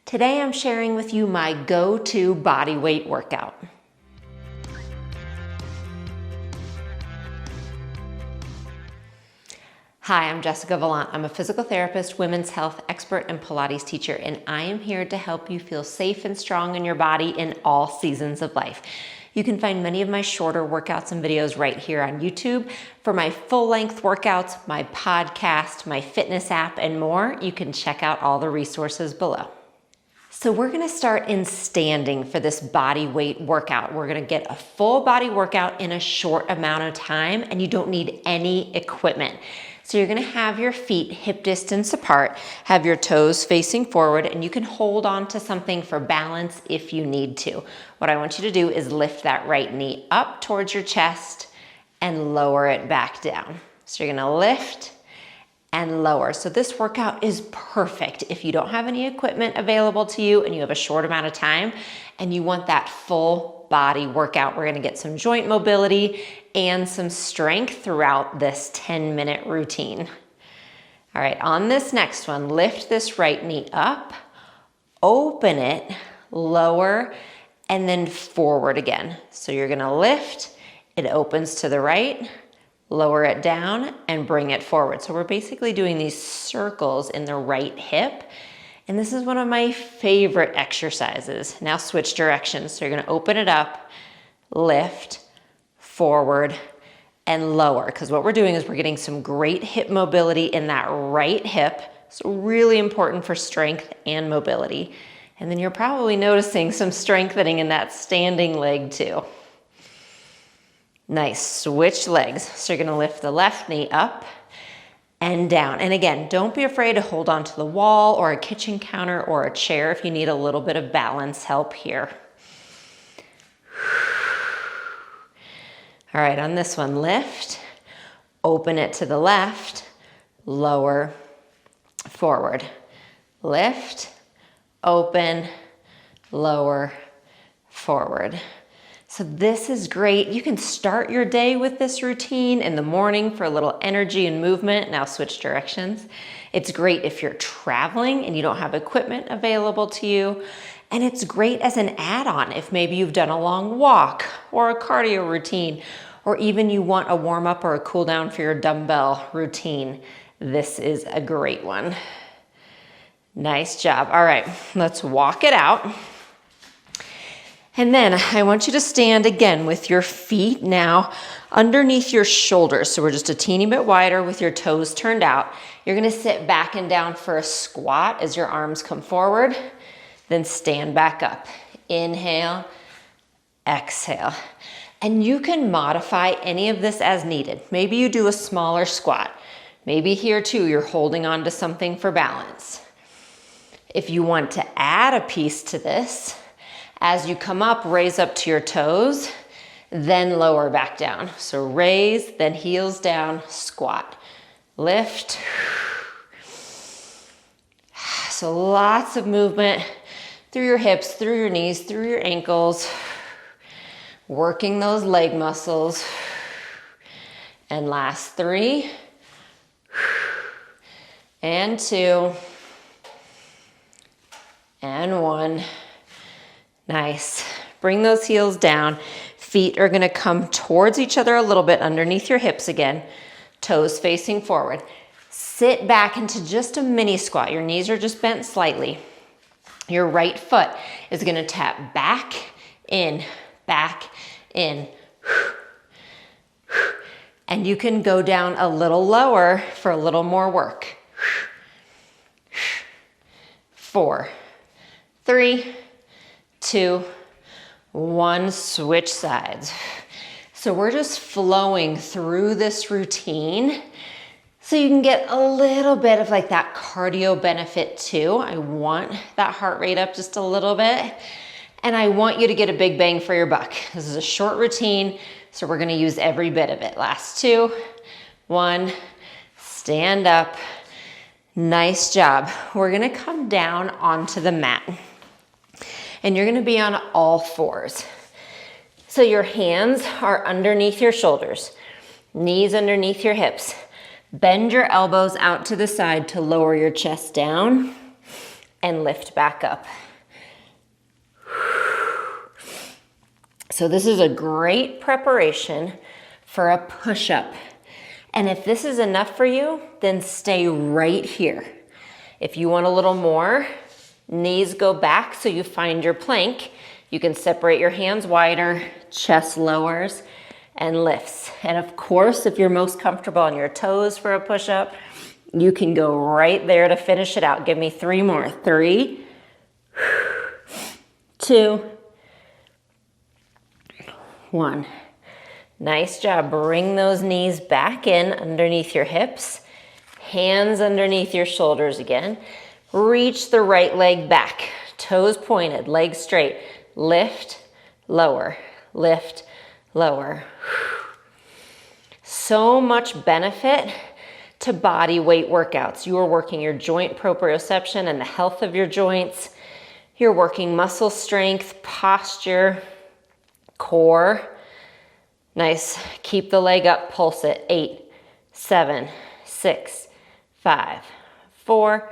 Today I'm sharing with you my go-to body weight workout. Hi, I'm Jessica Valant. I'm a physical therapist, women's health expert, and Pilates teacher, and I am here to help you feel safe and strong in your body in all seasons of life. You can find many of my shorter workouts and videos right here on YouTube. For my full-length workouts, my podcast, my fitness app, and more, you can check out all the resources below. So we're gonna start in standing for this body weight workout. We're gonna get a full body workout in a short amount of time, and you don't need any equipment. So you're gonna have your feet hip distance apart, have your toes facing forward, and you can hold on to something for balance if you need to. What I want you to do is lift that right knee up towards your chest and lower it back down. So you're gonna lift and lower. So this workout is perfect if you don't have any equipment available to you and you have a short amount of time and you want that full body workout. We're gonna get some joint mobility and some strength throughout this 10-minute routine. All right, on this next one, lift this right knee up, open it, lower, and then forward again. So you're gonna lift, it opens to the right, lower it down and bring it forward. So we're basically doing these circles in the right hip. And this is one of my favorite exercises. Now switch directions. So you're gonna open it up, lift, forward, and lower. Because what we're doing is we're getting some great hip mobility in that right hip. So really important for strength and mobility. And then you're probably noticing some strengthening in that standing leg too. Nice, switch legs. So you're gonna lift the left knee up and down. And again, don't be afraid to hold onto the wall or a kitchen counter or a chair if you need a little bit of balance help here. All right, on this one, lift, open it to the left, lower, forward. Lift, open, lower, forward. So this is great. You can start your day with this routine in the morning for a little energy and movement. Now switch directions. It's great if you're traveling and you don't have equipment available to you. And it's great as an add-on if maybe you've done a long walk or a cardio routine, or even you want a warm-up or a cool down for your dumbbell routine. This is a great one. Nice job. All right, let's walk it out. And then I want you to stand again with your feet now underneath your shoulders. So we're just a teeny bit wider with your toes turned out. You're gonna sit back and down for a squat as your arms come forward, then stand back up. Inhale, exhale. And you can modify any of this as needed. Maybe you do a smaller squat. Maybe here too, you're holding on to something for balance. If you want to add a piece to this, as you come up, raise up to your toes, then lower back down. So raise, then heels down, squat. Lift. So lots of movement through your hips, through your knees, through your ankles, working those leg muscles. And last 3, and 2, and 1. Nice. Bring those heels down. Feet are gonna come towards each other a little bit underneath your hips again. Toes facing forward. Sit back into just a mini squat. Your knees are just bent slightly. Your right foot is gonna tap back in, and you can go down a little lower for a little more work. 4, 3, 2, 1, switch sides. So we're just flowing through this routine so you can get a little bit of like that cardio benefit too. I want that heart rate up just a little bit, and I want you to get a big bang for your buck. This is a short routine, so we're gonna use every bit of it. Last 2, 1, stand up. Nice job. We're gonna come down onto the mat. And you're gonna be on all 4s. So your hands are underneath your shoulders, knees underneath your hips. Bend your elbows out to the side to lower your chest down. and lift back up. So this is a great preparation for a push-up. And if this is enough for you, then stay right here. If you want a little more, knees go back so you find your plank. You can separate your hands wider, chest lowers, and lifts. And of course, if you're most comfortable on your toes for a push-up, you can go right there to finish it out. Give me 3 more. 3, 2, 1. Nice job. Bring those knees back in underneath your hips. Hands underneath your shoulders again. Reach the right leg back. Toes pointed, legs straight. Lift, lower, lift, lower. So much benefit to body weight workouts. You are working your joint proprioception and the health of your joints. You're working muscle strength, posture, core. Nice. Keep the leg up, pulse it. 8, 7, 6, 5, 4,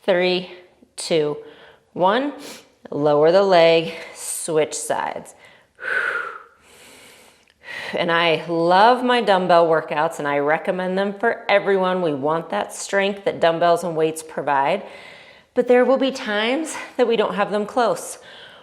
3, 2, 1. Lower the leg, switch sides. And I love my dumbbell workouts and I recommend them for everyone. We want that strength that dumbbells and weights provide. But there will be times that we don't have them close,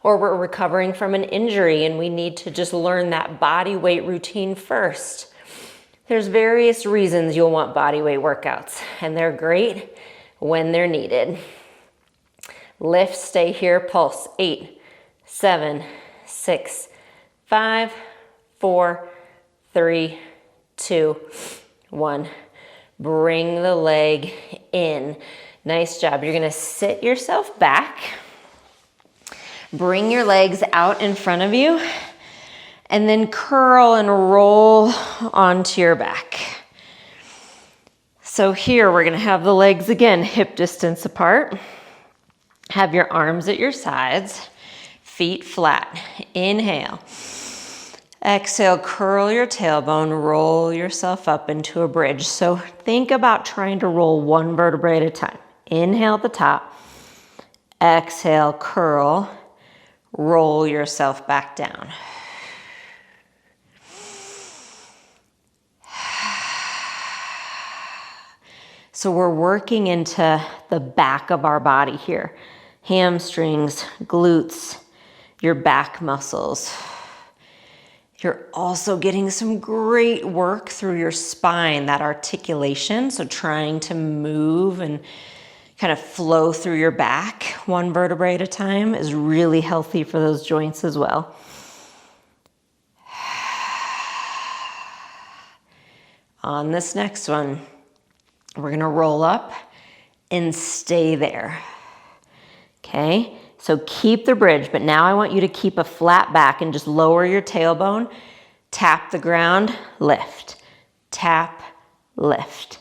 or we're recovering from an injury and we need to just learn that body weight routine first. There's various reasons you'll want body weight workouts, and they're great when they're needed. Lift, stay here, pulse. 8, 7, 6, 5, 4, 3, 2, 1. Bring the leg in. Nice job. You're gonna sit yourself back. Bring your legs out in front of you and then curl and roll onto your back. So here we're gonna have the legs again, hip distance apart. Have your arms at your sides, feet flat. Inhale. Exhale, curl your tailbone, roll yourself up into a bridge. So think about trying to roll one vertebrae at a time. Inhale at the top. Exhale, curl. Roll yourself back down. So we're working into the back of our body here. Hamstrings, glutes, your back muscles. You're also getting some great work through your spine, that articulation. So trying to move and kind of flow through your back one vertebrae at a time is really healthy for those joints as well. On this next one, we're gonna roll up and stay there. Okay, so keep the bridge, but now I want you to keep a flat back and just lower your tailbone, tap the ground, lift, tap, lift.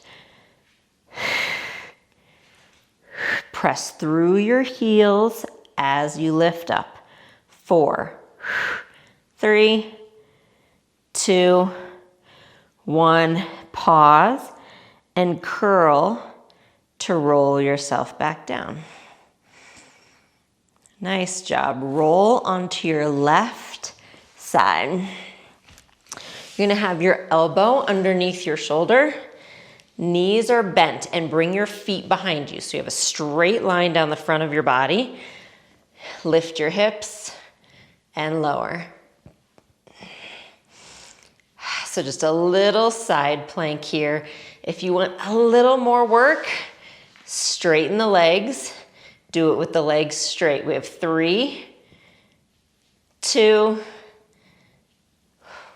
Press through your heels as you lift up. 4, 3, 2, 1. Pause and curl to roll yourself back down. Nice job. Roll onto your left side. You're gonna have your elbow underneath your shoulder. Knees are bent and bring your feet behind you. So you have a straight line down the front of your body. Lift your hips and lower. So just a little side plank here. If you want a little more work, straighten the legs. Do it with the legs straight. We have 3, 2,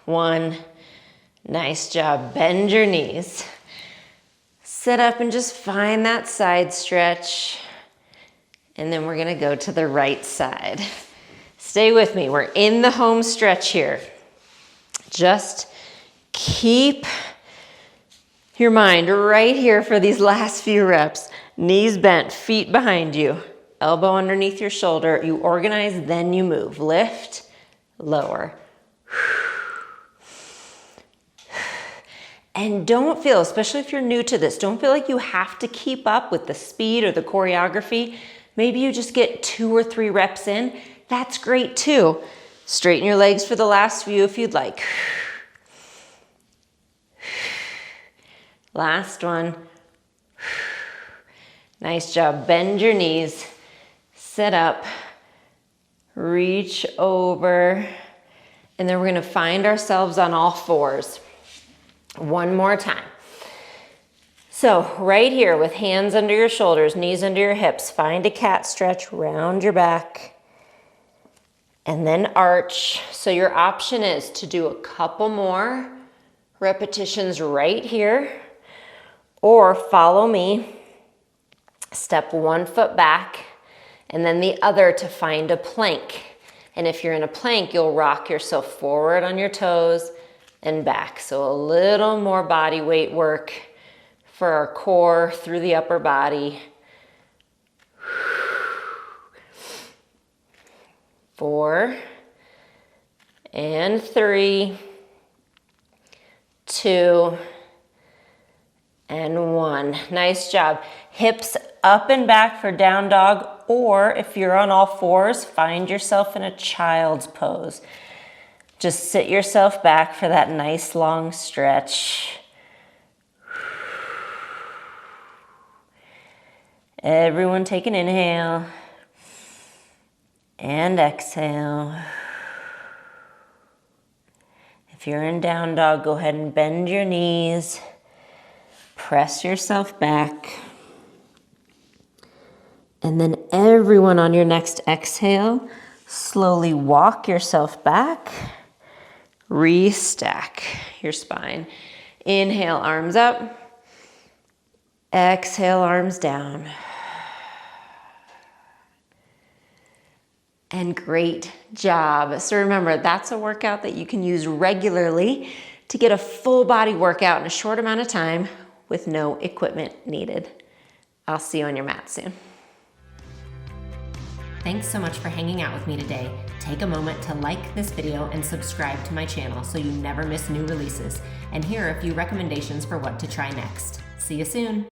1. Nice job. Bend your knees. Sit up and just find that side stretch. And then we're gonna go to the right side. Stay with me. We're in the home stretch here. Just keep your mind right here for these last few reps. Knees bent, feet behind you, elbow underneath your shoulder. You organize, then you move. Lift, lower. And don't feel, especially if you're new to this, don't feel like you have to keep up with the speed or the choreography. Maybe you just get 2 or 3 reps in. That's great too. Straighten your legs for the last few if you'd like. Last one. Nice job. Bend your knees. Sit up. Reach over. And then we're gonna find ourselves on all fours. One more time. So right here with hands under your shoulders, knees under your hips, find a cat stretch, round your back, and then arch. So your option is to do a couple more repetitions right here, or follow me, step 1 foot back, and then the other to find a plank. And if you're in a plank, you'll rock yourself forward on your toes and back. So a little more body weight work for our core through the upper body. 4 and 3, 2 and 1. Nice job. Hips up and back for down dog, or if you're on all fours, find yourself in a child's pose. Just sit yourself back for that nice long stretch. Everyone take an inhale and exhale. If you're in down dog, go ahead and bend your knees. Press yourself back. And then everyone on your next exhale, slowly walk yourself back. Restack your spine. Inhale, arms up. Exhale, arms down. And great job. So remember, that's a workout that you can use regularly to get a full body workout in a short amount of time with no equipment needed. I'll see you on your mat soon. Thanks so much for hanging out with me today. Take a moment to like this video and subscribe to my channel so you never miss new releases. And here are a few recommendations for what to try next. See you soon.